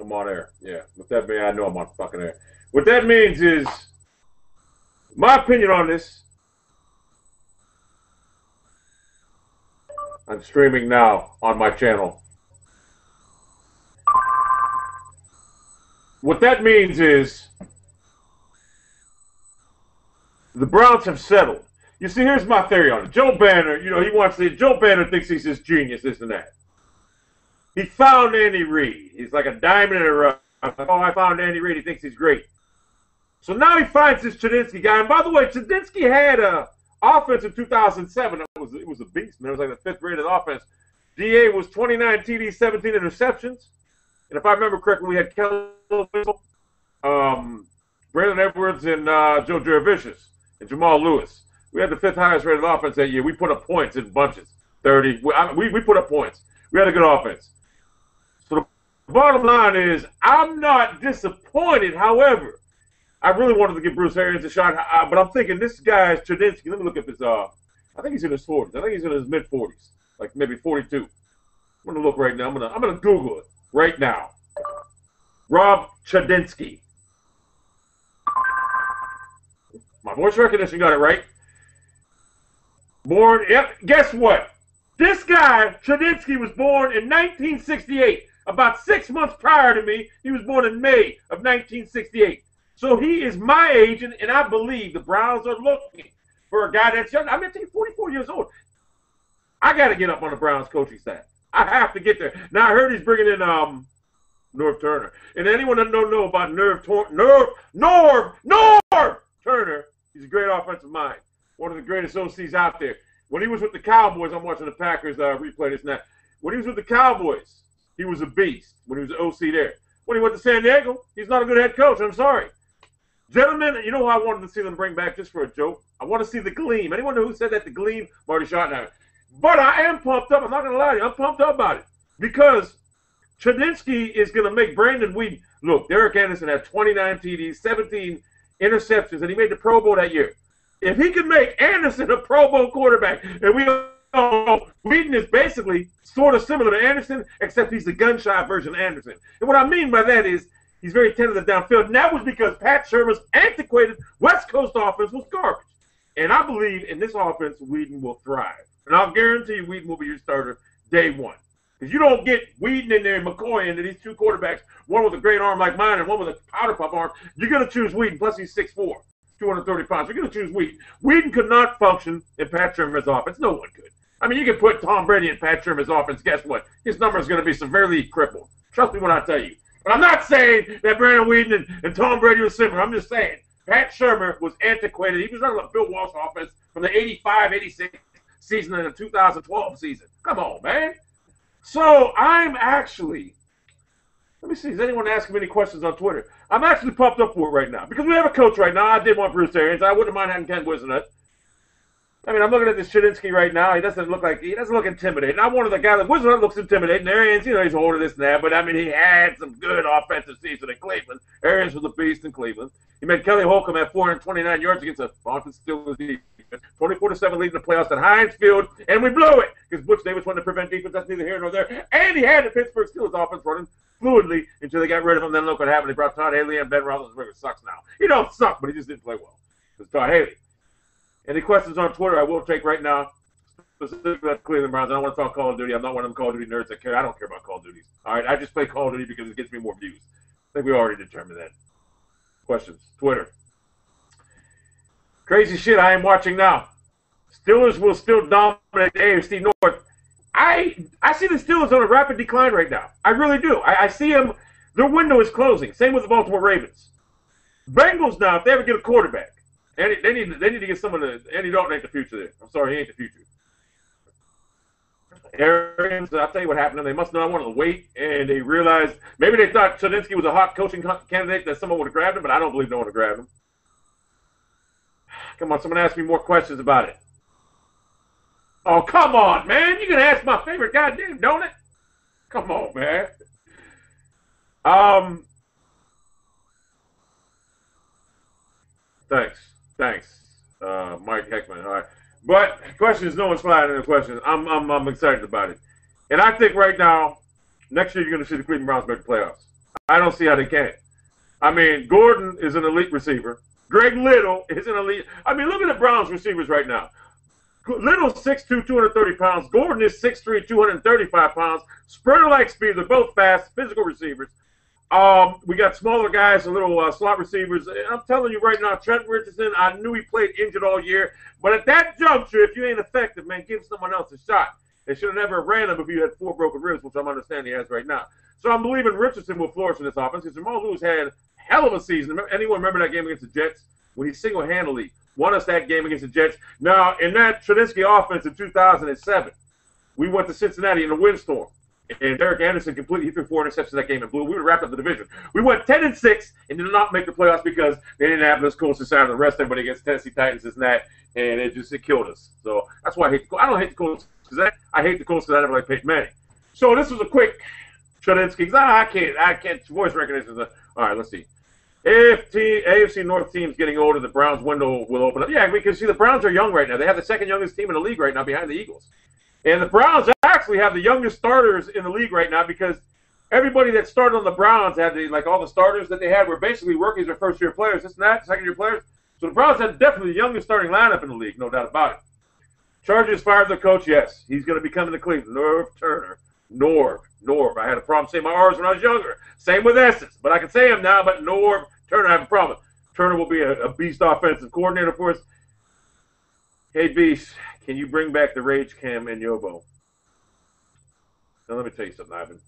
I'm on air. Yeah. What that means, I know I'm on fucking air. What that means is, my opinion on this, I'm streaming now on my channel. What that means is, the Browns have settled. You see, here's my theory on it. Joe Banner, Joe Banner thinks he's this genius, this and that. He found Andy Reid. He's like a diamond in a rough. Oh, I found Andy Reid. He thinks he's great. So now he finds this Chudinski guy. And by the way, Chudinski had a offense in 2007. It was a beast, man. It was like the fifth rated offense. DA was 29 TDs, 17 interceptions. And if I remember correctly, we had Kelly Whistle, Braylon Edwards, and Joe Jurevicius and Jamal Lewis. We had the fifth highest rated offense that year. We put up points in bunches, 30. We put up points. We had a good offense. So the bottom line is, I'm not disappointed. However, I really wanted to give Bruce Arians a shot, but I'm thinking this guy's Chudinski. Let me look at this. I think he's in his 40s. I think he's in his mid 40s, like maybe 42. I'm gonna look right now. I'm gonna Google it right now. Rob Chudinski. My voice recognition got it right. Born. Yep. Guess what? This guy Chudinski was born in 1968. About 6 months prior to me, he was born in May of 1968. So he is my age, and I believe the Browns are looking for a guy that's young. I'm 44 years old. I got to get up on the Browns coaching staff. I have to get there. Now, I heard he's bringing in Norv Turner. And anyone that don't know about Norv Turner, he's a great offensive mind. One of the greatest OCs out there. When he was with the Cowboys, I'm watching the Packers replay this now. When he was with the Cowboys, he was a beast when he was the OC there. When he went to San Diego, he's not a good head coach. I'm sorry. Gentlemen, you know who I wanted to see them bring back just for a joke? I want to see the Gleam. Anyone know who said that, the Gleam? Marty Schottenheimer. But I am pumped up. I'm not going to lie to you. I'm pumped up about it. Because Chudinski is going to make Brandon Weeden. Look, Derek Anderson had 29 TDs, 17 interceptions, and he made the Pro Bowl that year. If he could make Anderson a Pro Bowl quarterback, and we all know Weeden is basically sort of similar to Anderson, except he's the gun-shy version of Anderson. And what I mean by that is he's very tentative downfield, and that was because Pat Shermer's antiquated West Coast offense was garbage. And I believe in this offense, Weeden will thrive. And I'll guarantee you Weeden will be your starter day one. Because you don't get Weeden in there and McCoy into these two quarterbacks, one with a great arm like mine and one with a powder puff arm. You're going to choose Weeden, plus he's 6'4". 230 pounds. You're going to choose Weeden. Weeden could not function in Pat Shermer's offense. No one could. I mean, you could put Tom Brady in Pat Shermer's offense. Guess what? His number is going to be severely crippled. Trust me when I tell you. But I'm not saying that Brandon Weeden and Tom Brady were similar. I'm just saying Pat Shermer was antiquated. He was running a Bill Walsh offense from the 85-86 season and the 2012 season. Come on, man. So I'm actually, let me see, is anyone asking me any questions on Twitter? I'm actually pumped up for it right now because we have a coach right now. I did want Bruce Arians. I wouldn't mind having Ken Wisenhunt. I mean, I'm looking at this Chudinski right now. He doesn't look intimidating. I wanted the guy that Wisenhunt looks intimidating. Arians, he's older, this and that, but I mean, he had some good offensive season in Cleveland. Arians was a beast in Cleveland. He made Kelly Holcomb have 429 yards against a Boston Steelers defense. 24-7 leading the playoffs at Heinz Field, and we blew it because Butch Davis wanted to prevent defense. That's neither here nor there. And he had the Pittsburgh Steelers offense running fluidly until they got rid of him. Then look what happened. They brought Todd Haley and Ben Roethlisberger sucks now. He don't suck, but he just didn't play well. It's Todd Haley. Any questions on Twitter I will take right now, specifically about the Cleveland Browns. I don't want to talk Call of Duty. I'm not one of them Call of Duty nerds that care. I don't care about Call of Duty. All right, I just play Call of Duty because it gets me more views. I think we already determined that. Questions? Twitter. Crazy shit I am watching now. Steelers will still dominate the AFC North. I see the Steelers on a rapid decline right now. I really do. I see them. Their window is closing. Same with the Baltimore Ravens. Bengals now, if they ever get a quarterback, and they need to get someone to. Andy Dalton ain't the future there. I'm sorry, he ain't the future. Arians, I'll tell you what happened. They must not want to wait, and they realized maybe they thought Chudinski was a hot coaching candidate that someone would have grabbed him, but I don't believe no one would have grabbed him. Come on, someone ask me more questions about it. Oh, come on, man. You're going to ask my favorite goddamn, don't it? Come on, man. Thanks, Mike Heckman. All right. But question is, no one's flying in the question. I'm excited about it. And I think right now, next year you're going to see the Cleveland Browns make the playoffs. I don't see how they can. I mean, Gordon is an elite receiver. Greg Little is an elite. I mean, look at the Browns receivers right now. Little's 6'2", 230 pounds. Gordon is 6'3", 235 pounds. Sprinter-like speed. They're both fast, physical receivers. We got smaller guys, a little slot receivers. I'm telling you right now, Trent Richardson, I knew he played injured all year. But at that juncture, if you ain't effective, man, give someone else a shot. They should have never ran him if you had 4 broken ribs, which I'm understanding he has right now. So I'm believing Richardson will flourish in this offense because Jamal Lewis had a hell of a season. Anyone remember that game against the Jets when he single-handedly won us that game against the Jets? Now, in that Chudinski offense in 2007, we went to Cincinnati in a windstorm. And Derek Anderson completely threw 4 interceptions that game and blew. We would have wrapped up the division. We went 10-6 and did not make the playoffs because they didn't have this coach decided to rest everybody against Tennessee Titans and that, and it killed us. So that's why I hate the Colts. I don't hate the Colts because I hate the Colts because I never like Peyton Manning. So this was a quick Chudinski because I can't voice recognition. All right, let's see. If AFC North teams getting older, the Browns window will open up. Yeah, because see the Browns are young right now. They have the second youngest team in the league right now behind the Eagles. And the Browns actually have the youngest starters in the league right now because everybody that started on the Browns had all the starters that they had were basically rookies or first-year players, this and that, second-year players. So the Browns had definitely the youngest starting lineup in the league, no doubt about it. Chargers fired their coach, yes. He's going to be coming to Cleveland. Norv Turner. Norv. I had a problem saying my R's when I was younger. Same with S's. But I can say them now, but Norv Turner, I have a problem. Turner will be a beast offensive coordinator for us. Hey, Beast, can you bring back the Rage Cam and Yobo? Now, let me tell you something, Ivan.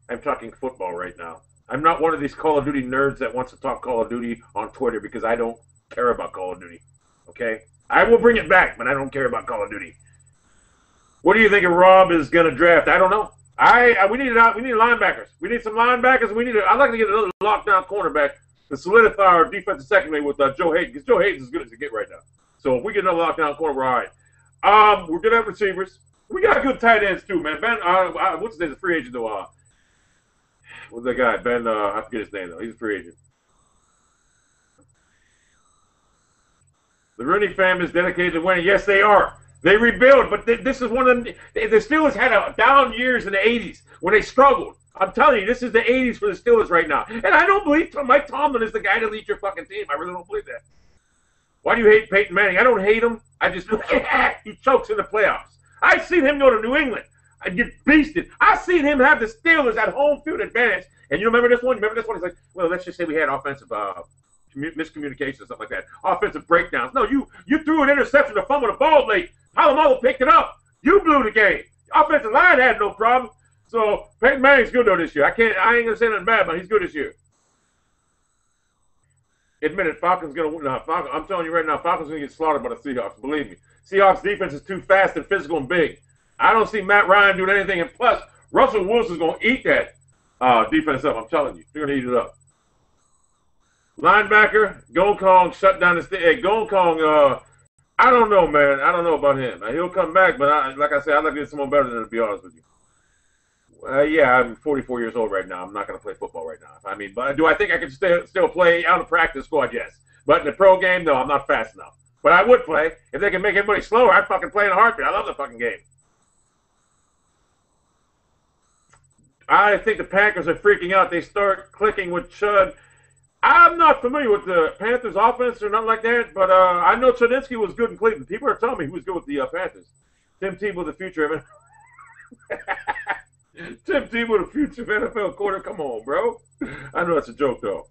I'm talking football right now. I'm not one of these Call of Duty nerds that wants to talk Call of Duty on Twitter because I don't care about Call of Duty. Okay? I will bring it back, but I don't care about Call of Duty. What do you think Rob is going to draft? I don't know. We need linebackers. We need some linebackers. I'd like to get another lockdown cornerback to solidify our defensive secondary with Joe Hayden because Joe Hayden's as good as you get right now. So if we get another lockdown corner, we're all right. We're good at receivers. We got good tight ends too, man. Ben, what's his name? The free agent though. What's that guy? Ben, I forget his name though. He's a free agent. The Rooney family is dedicated to winning. Yes, they are. They rebuild, but this is one of them. The Steelers had a down years in the 80s when they struggled. I'm telling you, this is the 80s for the Steelers right now. And I don't believe Mike Tomlin is the guy to lead your fucking team. I really don't believe that. Why do you hate Peyton Manning? I don't hate him. I just he chokes in the playoffs. I've seen him go to New England and get beasted. I've seen him have the Steelers at home field advantage. And you remember this one? He's like, well, let's just say we had offensive miscommunication or something like that. Offensive breakdowns. No, you threw an interception to fumble the ball late. Palomalo picked it up. You blew the game. Offensive line had no problem. So Peyton Manning's good though this year. I ain't gonna say nothing bad, but he's good this year. Admit it, Falcons gonna win. No, I'm telling you right now, Falcons gonna get slaughtered by the Seahawks. Believe me. Seahawks defense is too fast and physical and big. I don't see Matt Ryan doing anything. And plus, Russell Wilson's gonna eat that defense up. I'm telling you, they're gonna eat it up. Linebacker, Gong shut down the state. Hey, Gong, I don't know, man. I don't know about him. He'll come back, but like I said, I'd like to get someone better than him, to be honest with you. Yeah, I'm 44 years old right now. I'm not going to play football right now. I mean, but do I think I can still play out of practice squad? Yes. But in the pro game, no, I'm not fast enough. But I would play. If they can make everybody slower, I'd fucking play in a heartbeat. I love the fucking game. I think the Packers are freaking out. They start clicking with Chud. I'm not familiar with the Panthers offense or nothing like that, but I know Chudinski was good in Cleveland. People are telling me he was good with the Panthers. Tim Tebow, the future of it. Tim Tebow, the future of NFL quarter. Come on, bro. I know that's a joke, though.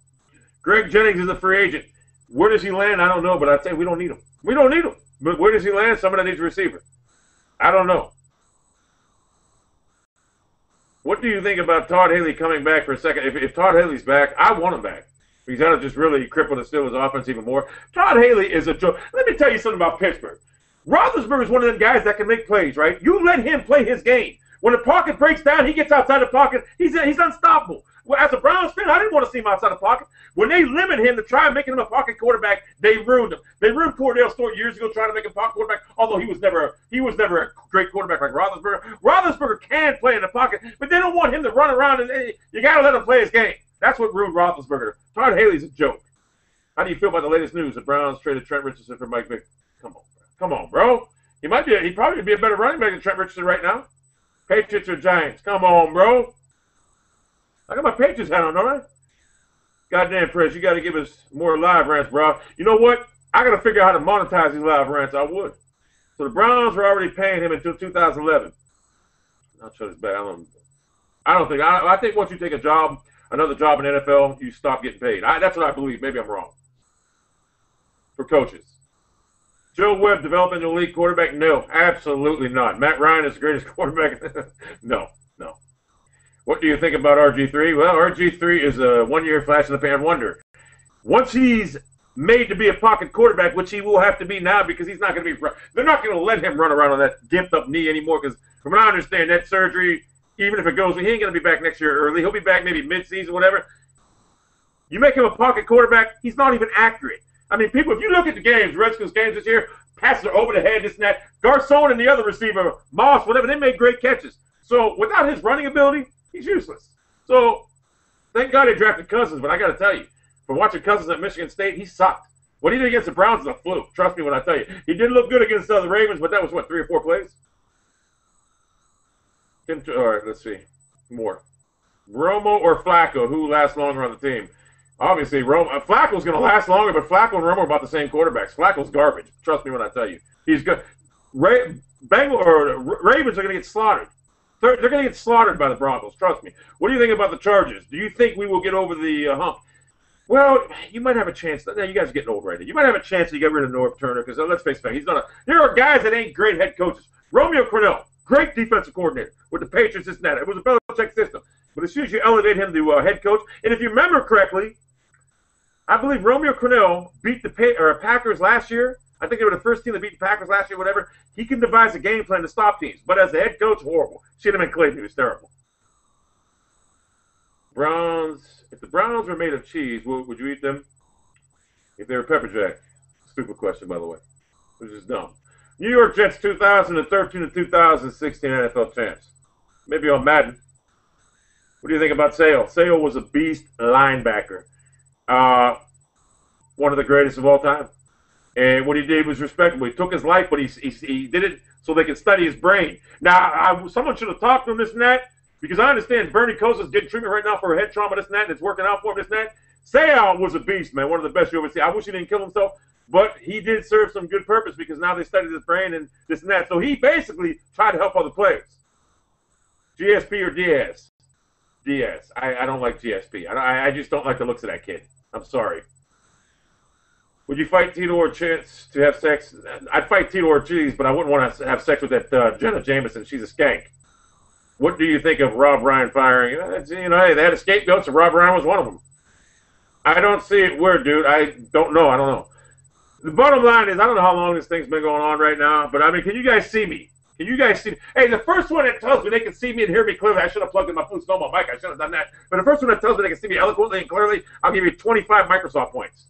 Greg Jennings is a free agent. Where does he land? I don't know, but I'd say we don't need him. We don't need him. But where does he land? Somebody needs a receiver. I don't know. What do you think about Todd Haley coming back for a second? If Todd Haley's back, I want him back. He's going to just really cripple the Steelers' offense even more. Todd Haley is a joke. Let me tell you something about Pittsburgh. Roethlisberger is one of them guys that can make plays, right? You let him play his game. When the pocket breaks down, he gets outside the pocket. He's unstoppable. Well, as a Browns fan, I didn't want to see him outside the pocket. When they limit him to try making him a pocket quarterback, they ruined him. They ruined Cordell Stewart years ago trying to make him a pocket quarterback, although he was never a great quarterback like Roethlisberger. Roethlisberger can play in the pocket, but they don't want him to run around, and you got to let him play his game. That's what ruined Roethlisberger. Todd Haley's a joke. How do you feel about the latest news? The Browns traded Trent Richardson for Mike Vick. Come on, bro. He'd probably be a better running back than Trent Richardson right now. Patriots or Giants? Come on, bro. I got my Patriots hat on, don't I? Goddamn, Press, you got to give us more live rants, bro. You know what? I got to figure out how to monetize these live rants. I would. So the Browns were already paying him until 2011. I'll shut this back. I think once you take another job in the NFL, you stop getting paid. That's what I believe. Maybe I'm wrong. For coaches. Joe Webb developing the elite quarterback? No, absolutely not. Matt Ryan is the greatest quarterback? No. What do you think about RG3? Well, RG3 is a one-year flash-in-the-pan wonder. Once he's made to be a pocket quarterback, which he will have to be now because he's not going to be – they're not going to let him run around on that gimped-up knee anymore because from what I understand, that surgery, even if it goes – he ain't going to be back next year early. He'll be back maybe mid-season, whatever. You make him a pocket quarterback, he's not even accurate. I mean, people, if you look at the games, Redskins games this year, passes are over the head, this and that. Garcon and the other receiver, Moss, whatever, they made great catches. So without his running ability, he's useless. So thank God they drafted Cousins, but I got to tell you, from watching Cousins at Michigan State, he sucked. What he did against the Browns is a fluke. Trust me when I tell you. He didn't look good against the Ravens, but that was, what, 3 or 4 plays? All right, let's see. More. Romo or Flacco, who lasts longer on the team? Obviously, Flacco's going to last longer, but Flacco and Romo are about the same quarterbacks. Flacco's garbage. Trust me when I tell you. He's good. Ravens are going to get slaughtered. They're going to get slaughtered by the Broncos. Trust me. What do you think about the Chargers? Do you think we will get over the hump? Well, you might have a chance. Now, you guys are getting old right now. You might have a chance to get rid of Norv Turner because, let's face it, he's not a – there are guys that ain't great head coaches. Romeo Crennel, great defensive coordinator with the Patriots, this and that. It was a Belichick system. But as soon as you elevate him to head coach, and if you remember correctly, I believe Romeo Crennel beat the Packers last year. I think they were the first team to beat the Packers last year, whatever. He can devise a game plan to stop teams. But as a head coach, horrible. Cinnamon Clayton, he was terrible. Browns. If the Browns were made of cheese, would you eat them? If they were pepper jack. Stupid question, by the way. Which is dumb. New York Jets 2013 to 2016 NFL champs. Maybe on Madden. What do you think about Sale? Sale was a beast linebacker. One of the greatest of all time. And what he did was respectable. He took his life, but he did it so they could study his brain. Now, someone should have talked to him this and that, because I understand Bernie Kosar's getting treatment right now for head trauma, this and that, and it's working out for him, this and that. Sayal was a beast, man, one of the best you ever see. I wish he didn't kill himself, but he did serve some good purpose because now they studied his brain and this and that. So he basically tried to help other players. GSP or Diaz? Diaz. I don't like GSP. I just don't like the looks of that kid. I'm sorry. Would you fight Tito or Chance to have sex? I'd fight Tito or Cheese, but I wouldn't want to have sex with that Jenna Jameson. She's a skank. What do you think of Rob Ryan firing? Hey, they had a scapegoat, so Rob Ryan was one of them. I don't see it weird, dude. I don't know. The bottom line is, I don't know how long this thing's been going on right now, but I mean, can you guys see me? Can you guys see me? Hey, the first one that tells me they can see me and hear me clearly, I should have plugged in my Blue Snowball mic. I should have done that. But the first one that tells me they can see me eloquently and clearly, I'll give you 25 Microsoft points.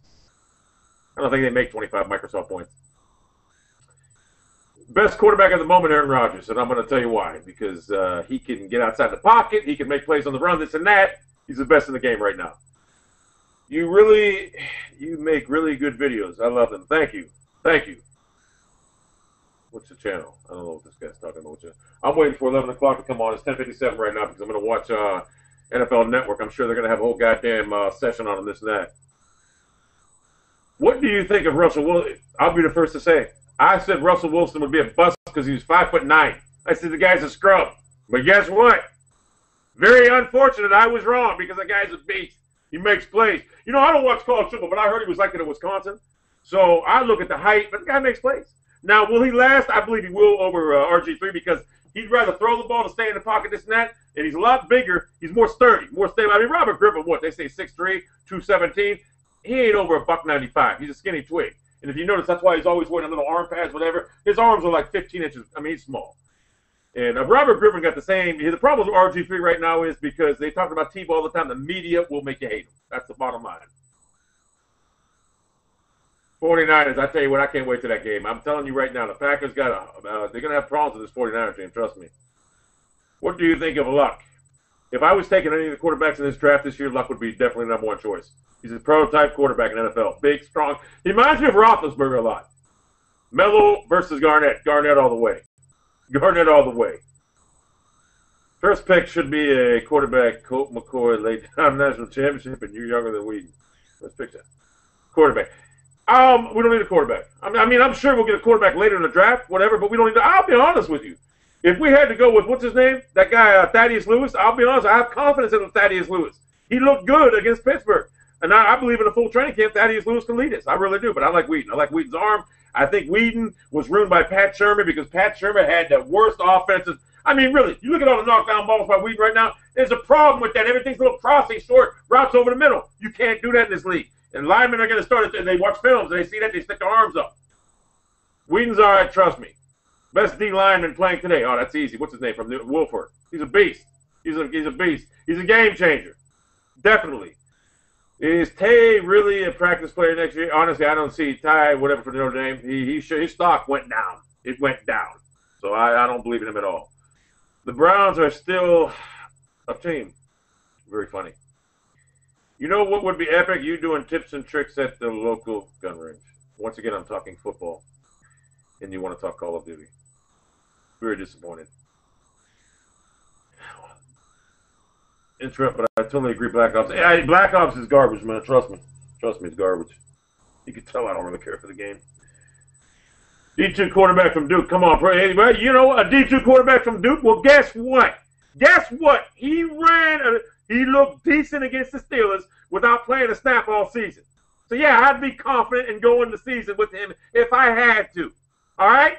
I don't think they make 25 Microsoft points. Best quarterback at the moment, Aaron Rodgers, and I'm going to tell you why. Because he can get outside the pocket, he can make plays on the run, this and that. He's the best in the game right now. You make really good videos. I love them. Thank you. What's the channel? I don't know what this guy's talking about. I'm waiting for 11 o'clock to come on. It's 10:57 right now because I'm going to watch NFL Network. I'm sure they're going to have a whole goddamn session on this and that. What do you think of Russell Wilson? I'll be the first to say. I said Russell Wilson would be a bust because he was 5'9". I said the guy's a scrub. But guess what? Very unfortunate. I was wrong because the guy's a beast. He makes plays. You know, I don't watch college football, but I heard he was like that at Wisconsin. So I look at the height, but the guy makes plays. Now, will he last? I believe he will over RG3 because he'd rather throw the ball to stay in the pocket, this and that, and he's a lot bigger. He's more sturdy, more stable. I mean, Robert Griffin, what? They say 6'3", 217. He ain't over $195. He's a skinny twig. And if you notice, that's why he's always wearing little arm pads, whatever. His arms are like 15 inches. I mean, he's small. And Robert Griffin got the same. The problem with RG3 right now is because they talk about Tebow all the time. The media will make you hate him. That's the bottom line. 49ers, I tell you what, I can't wait to that game. I'm telling you right now, the Packers they're going to have problems with this 49ers team, trust me. What do you think of Luck? If I was taking any of the quarterbacks in this draft this year, Luck would be definitely number one choice. He's a prototype quarterback in the NFL. Big, strong. He reminds me of Roethlisberger a lot. Mello versus Garnett. Garnett all the way. First pick should be a quarterback. Colt McCoy laid down national championship, and you're younger than Whedon. Let's pick that. Quarterback. We don't need a quarterback. I mean, I'm sure we'll get a quarterback later in the draft, whatever, but we don't need to. I'll be honest with you. If we had to go with, what's his name? That guy, Thaddeus Lewis, I'll be honest, I have confidence in Thaddeus Lewis. He looked good against Pittsburgh. And I believe in a full training camp, Thaddeus Lewis can lead us. I really do, but I like Whedon. I like Whedon's arm. I think Whedon was ruined by Pat Shermer because Pat Shermer had the worst offensive. I mean, really, you look at all the knockdown balls by Whedon right now, there's a problem with that. Everything's a little crossing, short, routes over the middle. You can't do that in this league. And linemen are going to start it, and they watch films, and they see that, they stick their arms up. Whedon's all right, trust me. Best D lineman playing today. Oh, that's easy. What's his name? From Wolford. He's a beast. He's a beast. He's a game changer. Definitely. Is Tay really a practice player next year? Honestly, I don't see Ty, whatever for Notre Dame. His stock went down. It went down. So I don't believe in him at all. The Browns are still a team. Very funny. You know what would be epic? You doing tips and tricks at the local gun range. Once again, I'm talking football, and you want to talk Call of Duty. Very disappointed. Interrupt, but I totally agree. Black Ops. Hey, Black Ops is garbage, man. Trust me. Trust me, it's garbage. You can tell I don't really care for the game. D2 quarterback from Duke. Come on, bro. Hey, you know, a D2 quarterback from Duke. Well, guess what? Guess what? He looked decent against the Steelers without playing a snap all season. So, yeah, I'd be confident in going the season with him if I had to. All right?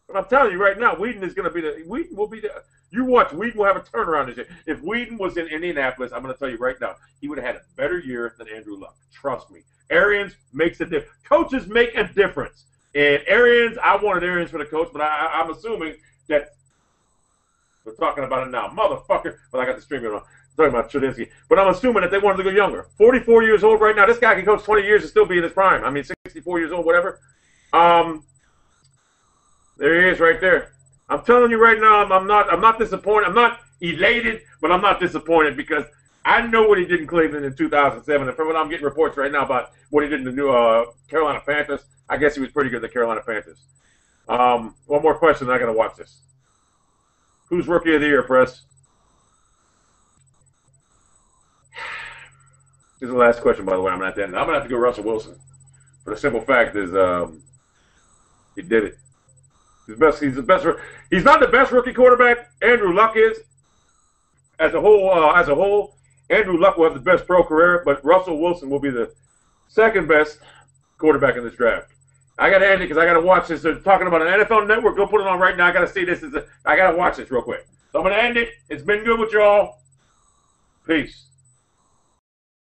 But I'm telling you right now, Whedon is going to be Whedon will be the, you watch, Whedon will have a turnaround this year. If Whedon was in Indianapolis, I'm going to tell you right now, he would have had a better year than Andrew Luck. Trust me. Arians makes a difference. Coaches make a difference. And Arians, I wanted Arians for the coach, but I'm assuming that we're talking about it now. Motherfucker. Well, I got the streaming on. Talking about Chudinski. But I'm assuming that they wanted to go younger. 44 years old right now. This guy can coach 20 years and still be in his prime. I mean, 64 years old, whatever. There he is right there. I'm telling you right now, I'm not disappointed. I'm not elated, but I'm not disappointed because I know what he did in Cleveland in 2007. And from what I'm getting reports right now about what he did in the new Carolina Panthers, I guess he was pretty good at the Carolina Panthers. One more question, and I got to watch this. Who's Rookie of the Year, Press? This is the last question, by the way. I'm going to have to go Russell Wilson. For the simple fact is he did it. He's the best. He's not the best rookie quarterback. Andrew Luck is. As a whole, Andrew Luck will have the best pro career, but Russell Wilson will be the second best quarterback in this draft. I got to end it because I got to watch this. They're talking about an NFL Network. Go put it on right now. I got to see this. I got to watch this real quick. So I'm going to end it. It's been good with y'all. Peace.